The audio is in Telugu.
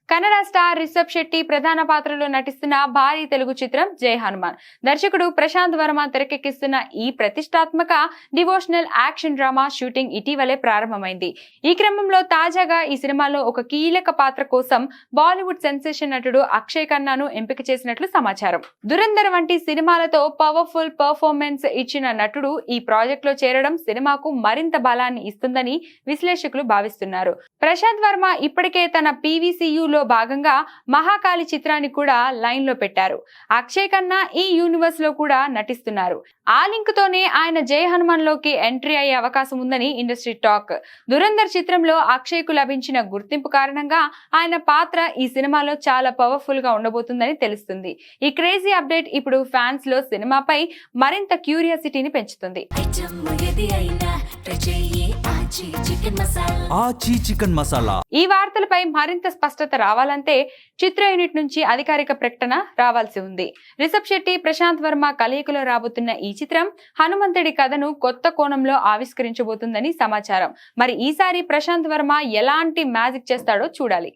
కన్నడ స్టార్ రిషబ్ శెట్టి ప్రధాన పాత్రలో నటిస్తున్న భారీ తెలుగు చిత్రం జై హనుమాన్. దర్శకుడు ప్రశాంత్ వర్మ తెరకెక్కిస్తున్న ఈ ప్రతిష్టాత్మక డివోషనల్ యాక్షన్ డ్రామా షూటింగ్ ఇటీవలే ప్రారంభమైంది. ఈ క్రమంలో తాజాగా ఈ సినిమాలో ఒక కీలక పాత్ర కోసం బాలీవుడ్ సెన్సేషన్ నటుడు అక్షయ్ ఖన్నాను ఎంపిక చేసినట్లు సమాచారం. దురంధర్ వంటి సినిమాలతో పవర్ఫుల్ పర్ఫార్మెన్స్ ఇచ్చిన నటుడు ఈ ప్రాజెక్ట్ లో చేరడం సినిమాకు మరింత బలాన్ని ఇస్తుందని విశ్లేషకులు భావిస్తున్నారు. ప్రశాంత్ వర్మ ఇప్పటికే తన PVCU లో భాగంగా మహాకాళి చిత్రాన్ని కూడా లైన్ లో పెట్టారు. అక్షయ్ ఖన్నా ఈ యూనివర్స్ లో కూడా నటిస్తున్నారు. ఆ లింక్ తోనే ఆయన జై హనుమాన్ లోకి ఎంట్రీ అయ్యే అవకాశం ఉందని ఇండస్ట్రీ టాక్. దురంధర్ చిత్రంలో అక్షయ్ కు లభించిన గుర్తింపు కారణంగా ఆయన పాత్ర ఈ సినిమాలో చాలా పవర్ఫుల్ గా ఉండబోతుందని తెలుస్తుంది. ఈ క్రేజీ అప్డేట్ ఇప్పుడు ఫ్యాన్స్ లో సినిమాపై మరింత క్యూరియాసిటీని పెంచుతుంది. ఈ వార్తలపై మరింత స్పష్టత రావాలంటే చిత్ర యూనిట్ నుంచి అధికారిక ప్రకటన రావాల్సి ఉంది. రిషబ్ శెట్టి, ప్రశాంత్ వర్మ కలయికలో రాబోతున్న ఈ చిత్రం హనుమంతుడి కథను కొత్త కోణంలో ఆవిష్కరించబోతుందని సమాచారం. మరి ఈసారి ప్రశాంత్ వర్మ ఎలాంటి మ్యాజిక్ చేస్తాడో చూడాలి.